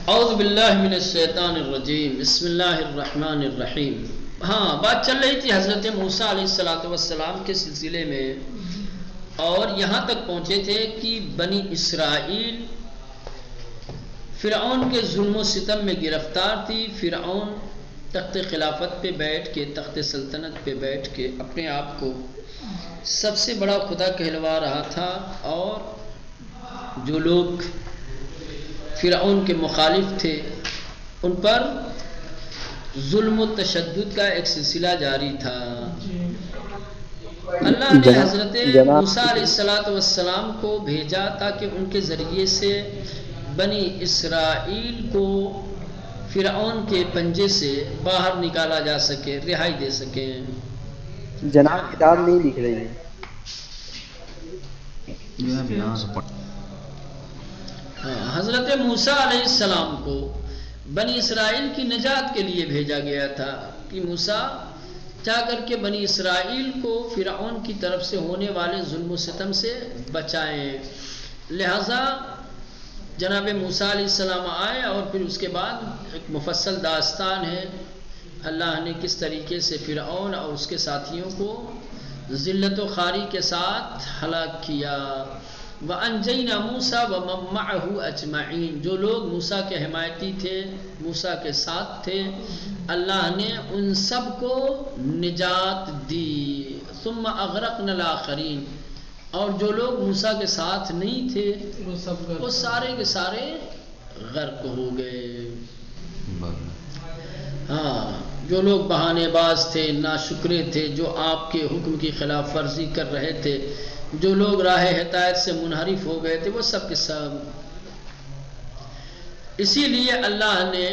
اعوذ باللہ من الشیطان الرجیم بسم اللہ الرحمن الرحیم. بات چل رہی تھی حضرت موسیٰ علیہ السلام کے سلسلے میں، اور یہاں تک پہنچے تھے کہ بنی اسرائیل فرعون کے ظلم و ستم میں گرفتار تھی. فرعون تخت خلافت پہ بیٹھ کے، تخت سلطنت پہ بیٹھ کے اپنے آپ کو سب سے بڑا خدا کہلوا رہا تھا، اور جو لوگ فرعون کے مخالف تھے ان پر ظلم و تشدد کا ایک سلسلہ جاری تھا. اللہ نے حضرت موسیٰ علیہ السلام کو بھیجا تاکہ ان کے ذریعے سے بنی اسرائیل کو فرعون کے پنجے سے باہر نکالا جا سکے، رہائی دے سکیں. جناب کتاب نہیں لکھ رہی ہے. حضرت موسیٰ علیہ السلام کو بنی اسرائیل کی نجات کے لیے بھیجا گیا تھا کہ موسیٰ جا کر کے بنی اسرائیل کو فرعون کی طرف سے ہونے والے ظلم و ستم سے بچائیں. لہذا جناب موسیٰ علیہ السلام آئے، اور پھر اس کے بعد ایک مفصل داستان ہے اللہ نے کس طریقے سے فرعون اور اس کے ساتھیوں کو ذلت و خواری کے ساتھ ہلاک کیا. وَأَنْجَيْنَا مُوسَى وَمَن مَّعَهُ أَجْمَعِينَ. جو لوگ موسیٰ کے حمایتی تھے، موسیٰ کے ساتھ تھے، اللہ نے ان سب کو نجات دی. ثُمَّ أَغْرَقْنَا الْآخَرِينَ. اور جو لوگ موسیٰ کے ساتھ نہیں تھے وہ سارے کے سارے غرق ہو گئے. جو لوگ بہانے باز تھے، ناشکرے تھے، جو آپ کے حکم کی خلاف ورزی کر رہے تھے، جو لوگ راہ ہدایت سے منحرف ہو گئے تھے، وہ سب کے سب. اسی لیے اللہ نے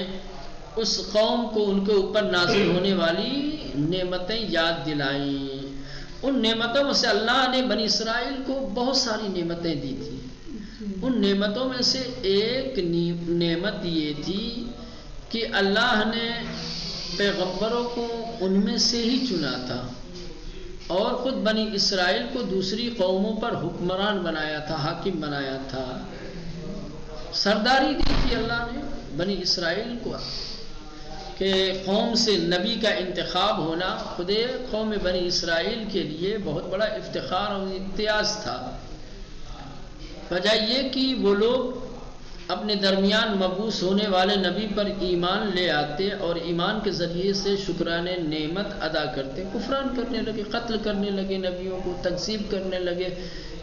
اس قوم کو ان کے اوپر نازل ہونے والی نعمتیں یاد دلائیں. ان نعمتوں میں سے اللہ نے بنی اسرائیل کو بہت ساری نعمتیں دی تھی. ان نعمتوں میں سے ایک نعمت یہ تھی کہ اللہ نے پیغمبروں کو ان میں سے ہی چنا تھا، اور خود بنی اسرائیل کو دوسری قوموں پر حکمران بنایا تھا، حاکم بنایا تھا. سرداری دی تھی اللہ نے بنی اسرائیل کو کہ قوم سے نبی کا انتخاب ہونا خود قوم بنی اسرائیل کے لیے بہت بڑا افتخار اور امتیاز تھا. وجہ یہ کہ وہ لوگ اپنے درمیان مبعوث ہونے والے نبی پر ایمان لے آتے اور ایمان کے ذریعے سے شکران نعمت ادا کرتے. کفران کرنے لگے، قتل کرنے لگے، نبیوں کو تکذیب کرنے لگے،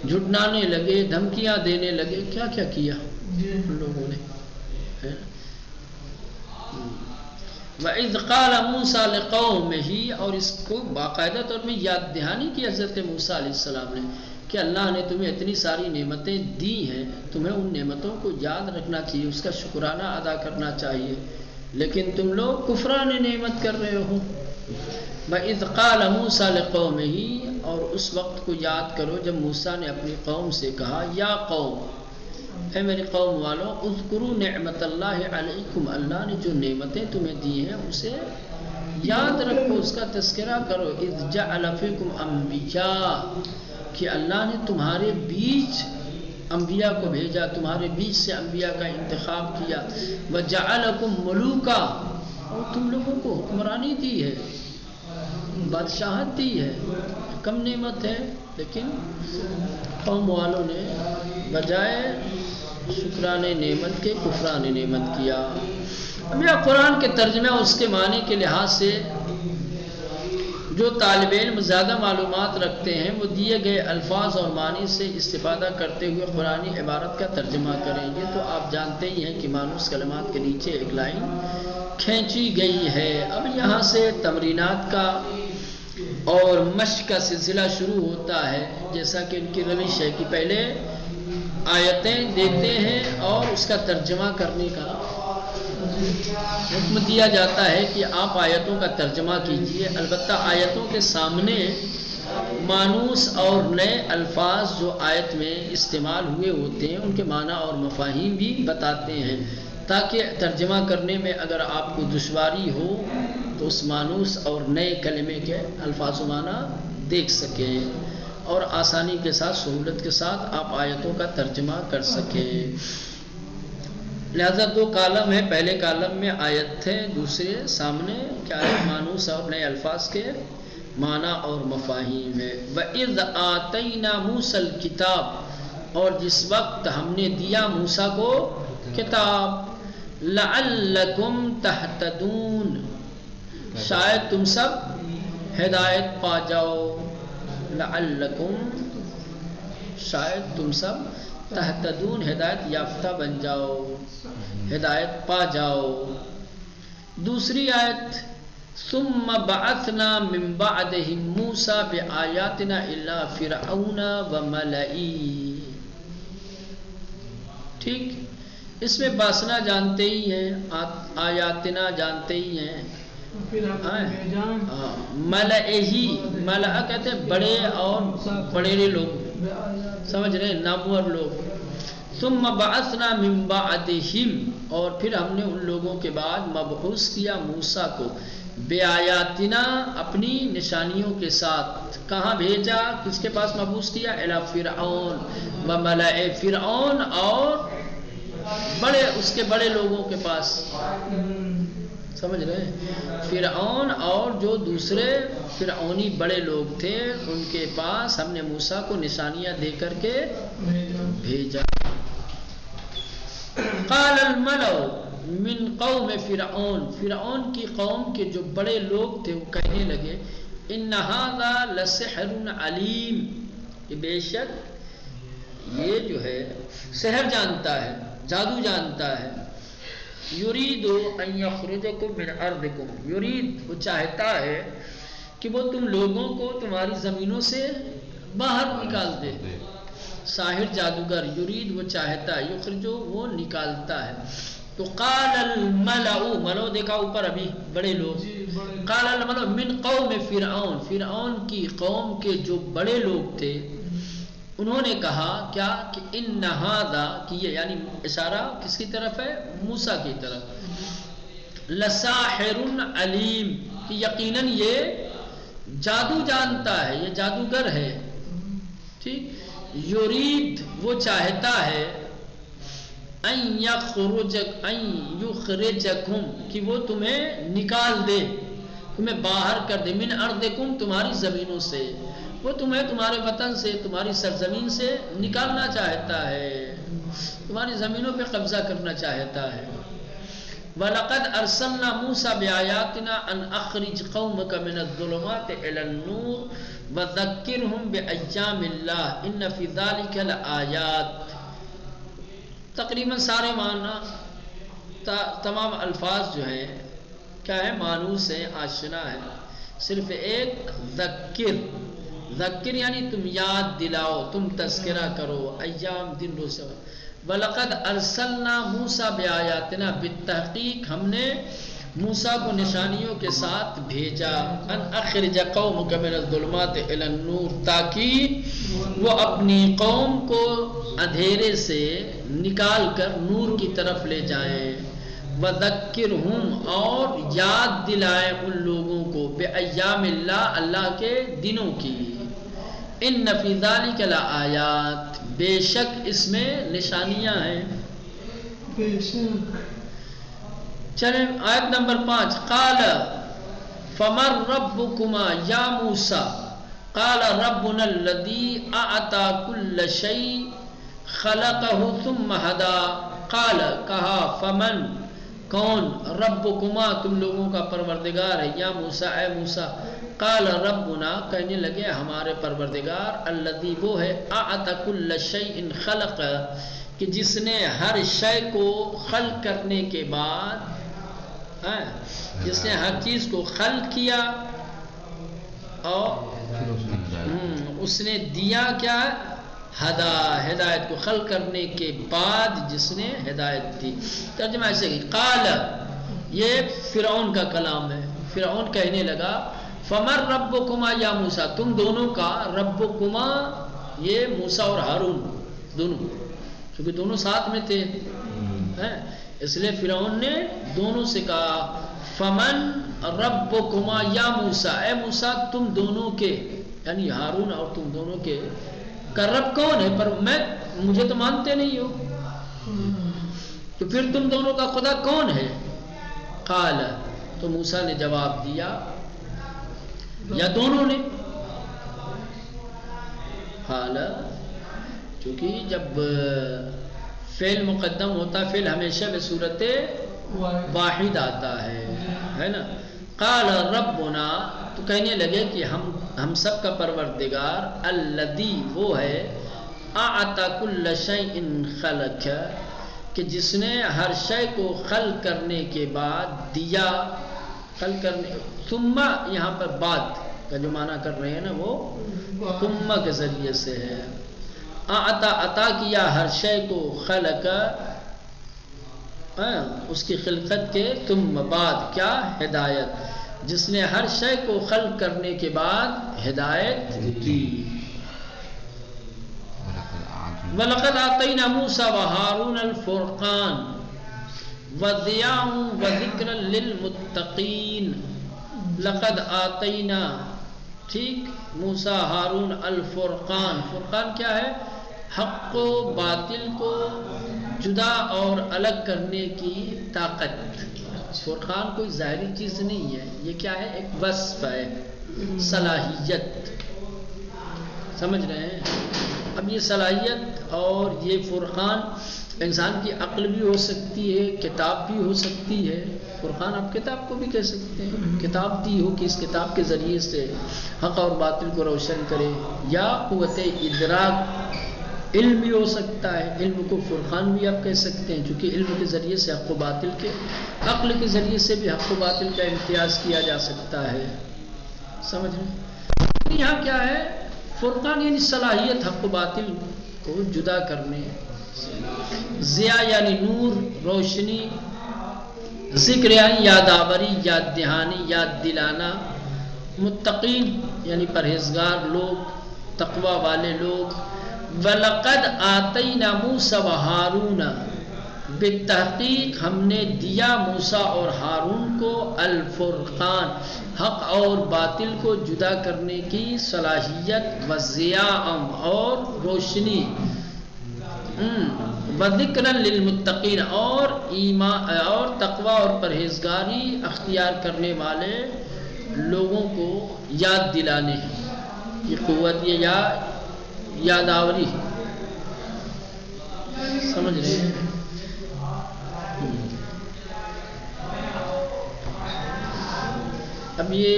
جھٹلانے لگے، دھمکیاں دینے لگے. کیا کیا کیا ان لوگوں نے. وَإِذْ قَالَ مُوسَىٰ لِقَوْمِهِ. اور اس کو باقاعدہ طور میں یاد دہانی کی حضرت موسیٰ علیہ السلام نے کہ اللہ نے تمہیں اتنی ساری نعمتیں دی ہیں، تمہیں ان نعمتوں کو یاد رکھنا چاہیے، اس کا شکرانہ ادا کرنا چاہیے، لیکن تم لوگ کفران نعمت کر رہے ہو. وَإِذْ قَالَ مُوسَىٰ لِقَوْمِهِ. اور اس وقت کو یاد کرو جب موسیٰ نے اپنی قوم سے کہا، یا قوم، اے میری قوم والوں، اذکروا نعمت اللہ علیکم. اللہ نے جو نعمتیں تمہیں دی ہیں اسے یاد رکھو، اس کا تذکرہ کرو. اذ جعل فیکم انبیاء. کہ اللہ نے تمہارے بیچ انبیاء کو بھیجا، تمہارے بیچ سے انبیاء کا انتخاب کیا. وجعلکم ملوکا. اور تم لوگوں کو حکمرانی دی ہے، بادشاہت دی ہے. کم نعمت ہے، لیکن قوم والوں نے بجائے شکران نعمت کے کفران نعمت کیا. اب یہ قرآن کے ترجمے اور اس کے معنی کے لحاظ سے جو طالب علم زیادہ معلومات رکھتے ہیں وہ دیے گئے الفاظ اور معنی سے استفادہ کرتے ہوئے قرآنی عبارت کا ترجمہ کریں. یہ تو آپ جانتے ہی ہیں کہ مانوس کلمات کے نیچے ایک لائن کھینچی گئی ہے. اب یہاں سے تمرینات کا اور مشق کا سلسلہ شروع ہوتا ہے. جیسا کہ ان کی روش ہے کہ پہلے آیتیں دیتے ہیں اور اس کا ترجمہ کرنے کا حکم دیا جاتا ہے کہ آپ آیتوں کا ترجمہ کیجئے. البتہ آیتوں کے سامنے مانوس اور نئے الفاظ جو آیت میں استعمال ہوئے ہوتے ہیں ان کے معنی اور مفاہیم بھی بتاتے ہیں، تاکہ ترجمہ کرنے میں اگر آپ کو دشواری ہو تو اس مانوس اور نئے کلمے کے الفاظ و معنی دیکھ سکیں اور آسانی کے ساتھ، سہولت کے ساتھ آپ آیتوں کا ترجمہ کر سکیں. لہذا دو کالم ہے، پہلے کالم میں آیت تھے، دوسرے سامنے کیا ہے؟ مانوس اور نئے الفاظ کے معنی اور مفاہیم ہے۔ وَإِذْ آتَيْنَا مُوسَى الْكِتَابَ، اور جس وقت ہم نے دیا موسیٰ کو کتاب، لَعَلَّكُمْ تَهْتَدُونَ، شاید تم سب ہدایت پا جاؤ، لَعَلَّكُمْ، شاید تم سب تہتدون، ہدایت یافتہ بن جاؤ، ہدایت پا جاؤ۔ دوسری آیت، ثم بعثنا من بعدهم موسى بآیاتنا الى فرعون وملئه، ٹھیک، اس میں باسنا جانتے ہی ہیں، آیاتنا جانتے ہی ہیں، ملئه، ملأ کہتے ہیں بڑے اور بڑے لوگ، سمجھ رہے ہیں، نامور لوگ۔ ثم بعثنا من بعدهم، اور پھر ہم نے ان لوگوں کے بعد مبعوث کیا موسیٰ کو، بآیاتنا، اپنی نشانیوں کے ساتھ، کہاں بھیجا، کس کے پاس مبعوث کیا، الی فرعون وملئ، فرعون اور بڑے، اس کے بڑے لوگوں کے پاس، سمجھ رہے ہیں، فرعون اور جو دوسرے فرعونی بڑے لوگ تھے ان کے پاس ہم نے موسیٰ کو نشانیاں دے کر کے بھیجا۔ قال الملأ من قوم فرعون، فرعون کی قوم کے جو بڑے لوگ تھے وہ کہنے لگے، ان ھذا لسحر علیم، کہ بے شک یہ جو ہے سحر جانتا ہے، جادو جانتا ہے، یرید ان یخرجکم من ارضکم، یرید وہ چاہتا ہے کہ وہ تم لوگوں کو تمہاری زمینوں سے باہر نکال دے، ساحر جادوگر، یرید وہ چاہتا ہے، یخرجو وہ نکالتا ہے۔ تو قال الملأ، ملو دیکھا اوپر ابھی بڑے لوگ، قال الملأ من قوم فرعون، فرعون کی قوم کے جو بڑے لوگ تھے انہوں نے کہا کیا، کہ ان ھذا، کہ یہ یعنی اشارہ کس کی طرف ہے، موسیٰ کی طرف، لساحر علیم، کہ یقیناً یہ جادو جانتا ہے، یہ جادوگر ہے، ٹھیک، یرید وہ چاہتا ہے، ان یخرجکم، کہ وہ تمہیں نکال دے، تمہیں باہر کر دے، من ارضکم، تمہاری زمینوں سے، وہ تمہیں تمہارے وطن سے، تمہاری سرزمین سے نکالنا چاہتا ہے، تمہاری زمینوں پہ قبضہ کرنا چاہتا ہے۔ وَلَقَدْ أَرْسَلْنَا مُوسَى بِآيَاتِنَا أَنْ أَخْرِجْ قَوْمَكَ مِنَ الظُّلُمَاتِ إِلَى النُّورِ وَذَكِّرْهُمْ بِأَيَّامِ اللَّهِ إِنَّ فِي ذَلِكَ لَآيَاتٍ، تقریباً سارے معنی تمام الفاظ جو ہیں کیا ہے، مانوس ہیں، آشنا ہے، صرف ایک ذکر، ذکر یعنی تم یاد دلاؤ، تم تذکرہ کرو، ایام دن روز۔ وَلَقَدْ أَرْسَلْنَا مُوسَى بِآيَاتِنَا، بالتحقیق ہم نے موسیٰ کو نشانیوں کے ساتھ بھیجا، ان اخرج قومک من الظلمات الی النور، تاکہ وہ اپنی قوم کو اندھیرے سے نکال کر نور کی طرف لے جائیں، وذکرہم، اور یاد دلائے ان لوگوں کو، بایام اللہ، اللہ کے دنوں کی، ان فی ذلک لآیات، بے شک اس میں نشانیاں ہیں، بے شک۔ چلیں آیت نمبر 5، قال فمن ربکما یا موسیٰ، قال ربنا الذی اعطى كل شیء خلقہ ثم ہدی، قال کہا، فمن کون، ربکما تم لوگوں کا پروردگار ہے، یا موسیٰ اے موسیٰ، قال ربنا کہنے لگے ہمارے پروردگار، الذی وہ ہے، اعطى كل شیء خلق، کہ جس نے ہر شے کو خلق کرنے کے بعد، جس نے ہر چیز کو خلق کیا اور اس نے دیا کیا، ہدا، ہدایت کو، خلق کرنے کے بعد جس نے ہدایت دی۔ ترجمہ ایسے ہی، قال، یہ فرعون کا کلام ہے، فرعون کہنے لگا، فمن ربکما یا موسیٰ، تم دونوں کا، ربکما یہ موسیٰ اور ہارون دونوں، کیونکہ دونوں ساتھ میں تھے، اس لیے فرعون نے دونوں سے کہا، فمن ربکما یا موسیٰ، اے موسیٰ تم دونوں کے، یعنی ہارون اور تم دونوں کے کا رب کون ہے، پر مجھے تو مانتے نہیں ہو، تو پھر تم دونوں کا خدا کون ہے؟ قال، تو موسیٰ نے جواب دیا، یا دونوں نے؟ قال، چونکہ جب فعل مقدم ہوتا، فعل ہمیشہ بصورت واحد آتا ہے نا. قال ربنا، تو کہنے لگے کہ ہم سب کا پروردگار، الذی، وہ ہے، اعطى كل شيء خلق، کہ جس نے ہر شے کو خلق کرنے کے بعد دیا، خلق کرنے، ثم یہاں پر بعد کا جو معنی کر رہے ہیں نا وہ ثم کے ذریعے سے ہے. عطا کیا ہر شے کو، خلق اس کی خلقت کے، ثم بعد کیا، ہدایت، جس نے ہر شے کو خلق کرنے کے بعد ہدایت دی. وَلَقَدْ آتَيْنَا مُوسَى وَهَارُونَ الْفُرْقَانَ وَضِيَاءً وَذِكْرًا لِلْمُتَّقِينَ. لقد آتینا، ٹھیک، موسیٰ ہارون الفرقان. فرقان کیا ہے؟ حق و باطل کو جدا اور الگ کرنے کی طاقت. فرقان کوئی ظاہری چیز نہیں ہے، یہ کیا ہے؟ ایک وصف ہے، صلاحیت. سمجھ رہے ہیں؟ اب یہ صلاحیت اور یہ فرقان انسان کی عقل بھی ہو سکتی ہے، کتاب بھی ہو سکتی ہے. فرقان آپ کتاب کو بھی کہہ سکتے ہیں، کتاب دی ہو کہ اس کتاب کے ذریعے سے حق اور باطل کو روشن کرے. یا قوت ادراک، علم بھی ہو سکتا ہے، علم کو فرقان بھی آپ کہہ سکتے ہیں، چونکہ علم کے ذریعے سے حق و باطل کے، عقل کے ذریعے سے بھی حق و باطل کا امتیاز کیا جا سکتا ہے. سمجھ رہے؟ یہاں کیا ہے؟ فرقان یعنی صلاحیت حق و باطل کو جدا کرنے. ضیاء یعنی نور، روشنی. ذکر یعنی یادآوری، یاد دہانی، یاد دلانا. متقین یعنی پرہیزگار لوگ، تقوی والے لوگ. وَلَقَدْ آتَيْنَا مُوسَى وَهَارُونَ، بالتحقیق ہم نے دیا موسیٰ اور ہارون کو، الفرقان، حق اور باطل کو جدا کرنے کی صلاحیت، وضیاء اور روشنی، وذکرا للمتقین اور ایمان اور تقوی اور پرہیزگاری اختیار کرنے والے لوگوں کو یاد دلانے. یہ قوت، یہ یادآوری. سمجھ رہے ہیں؟ اب یہ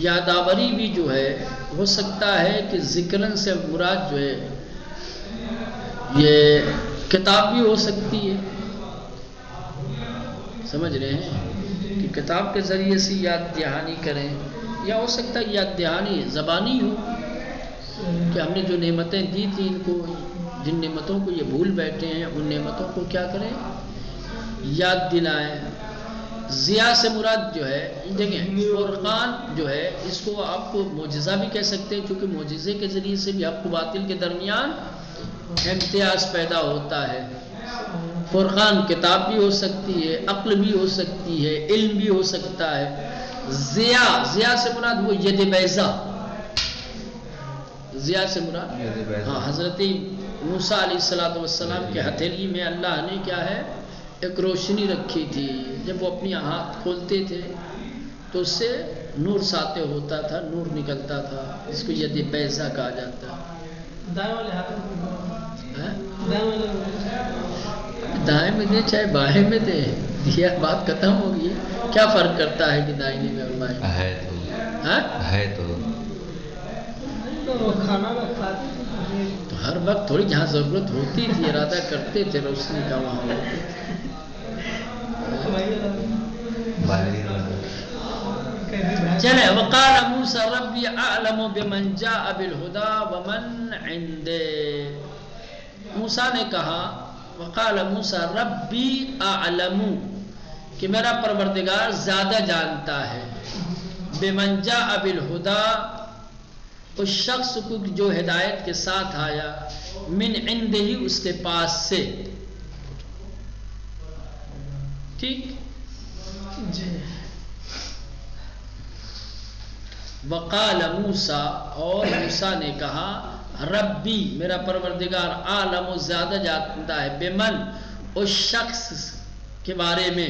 یادآوری بھی جو ہے ہو سکتا ہے کہ ذکرن سے مراد جو ہے یہ کتاب بھی ہو سکتی ہے. سمجھ رہے ہیں کہ کتاب کے ذریعے سے یاد دہانی کریں، یا ہو سکتا ہے یاد دہانی زبانی ہو کہ ہم نے جو نعمتیں دی تھی ان کو، جن نعمتوں کو یہ بھول بیٹھے ہیں، ان نعمتوں کو کیا کریں؟ یاد دلائیں. ضیاء سے مراد جو ہے، دیکھیں فرقان جو ہے اس کو آپ کو معجزہ بھی کہہ سکتے ہیں، کیونکہ معجزے کے ذریعے سے بھی حق و باطل کے درمیان امتیاز پیدا ہوتا ہے. فرقان کتاب بھی ہو سکتی ہے، عقل بھی ہو سکتی ہے، علم بھی ہو سکتا ہے. ضیاء سے مراد وہ ید بیضا. ضیاء سے مراد ہاں حضرت موسیٰ علیہ السلام کے ہتھیلی میں اللہ نے کیا ہے؟ ایک روشنی رکھی تھی. جب وہ اپنی ہاتھ کھولتے تھے تو اس سے نور ساطع ہوتا تھا، نور نکلتا تھا، اس کو ید بیضا کہا جاتا ہے. دائیں میں دے چاہے بائیں میں دے، یہ بات ختم ہوگی. کیا فرق کرتا ہے کہ دائیں میں اور بائیں ہے تو ہر وقت تھوڑی جہاں ضرورت ہوتی تھی ارادہ کرتے تھے روشنی کا وہاں. چلے. وقال موسیٰ ربی اعلم بمن جاء بالہدی ومن عنده. موسیٰ نے کہا، وقال موسیٰ ربی اعلم، کہ میرا پروردگار زیادہ جانتا ہے، بمن جاء بالہدی، اس شخص کو جو ہدایت کے ساتھ آیا، من عنده ہی اس کے پاس سے. ٹھیک جی. وقال موسیٰ، اور موسیٰ نے کہا، ربی میرا پروردگار، عالم زیادہ جانتا ہے، بمن اس شخص کے بارے میں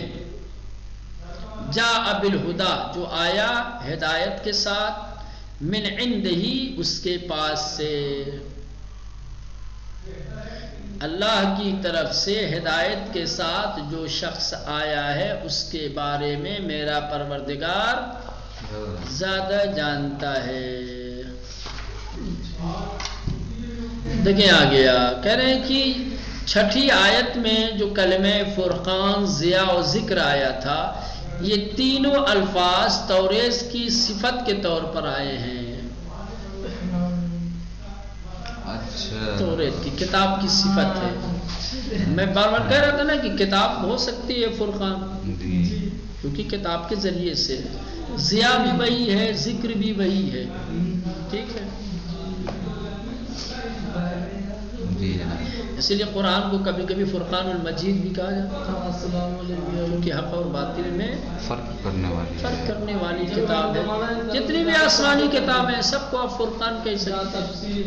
جاء بالہدا جو آیا ہدایت کے ساتھ من عندہ اس کے پاس سے اللہ کی طرف سے ہدایت کے ساتھ جو شخص آیا ہے اس کے بارے میں میرا پروردگار زیادہ جانتا ہے. دیکھیں آ گیا کہہ رہے ہیں کہ چھٹی آیت میں جو کلمہ فرقان ضیاء و ذکر آیا تھا یہ تینوں الفاظ توریت کی صفت کے طور پر آئے ہیں. توریت کی کتاب کی صفت ہے. میں بار بار کہہ رہا تھا نا کہ کتاب ہو سکتی ہے فرقان کیونکہ کتاب کے ذریعے سے ضیاء بھی وہی ہے ذکر بھی وہی ہے. ٹھیک ہے اسی لیے قرآن کو کبھی کبھی فرقان المجید بھی کہا جاتا ہے کیونکہ حق اور باطل میں فرق کرنے والی کتاب ہے. جتنی بھی آسمانی کتاب ہیں سب کو آپ فرقان کہہ سکتے ہیں.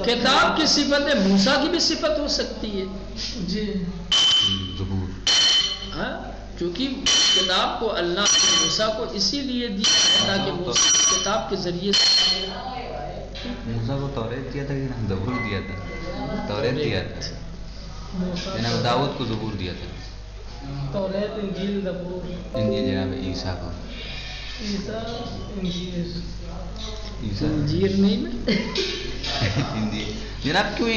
کتاب کی صفت ہے موسیٰ کی بھی صفت ہو سکتی ہے ہاں کیونکہ کتاب کو اللہ نے موسیٰ کو اسی لیے دیا تاکہ موسیٰ کتاب کے ذریعے سے موسیٰ کو توریت دیا تھا کہ زبور دیا تھا. توریت دیا تھا جناب داؤد کو زبور دیا تھا. توریت انجیل زبور انجیل جناب عیسیٰ کو انجیر نہیں جناب کیوں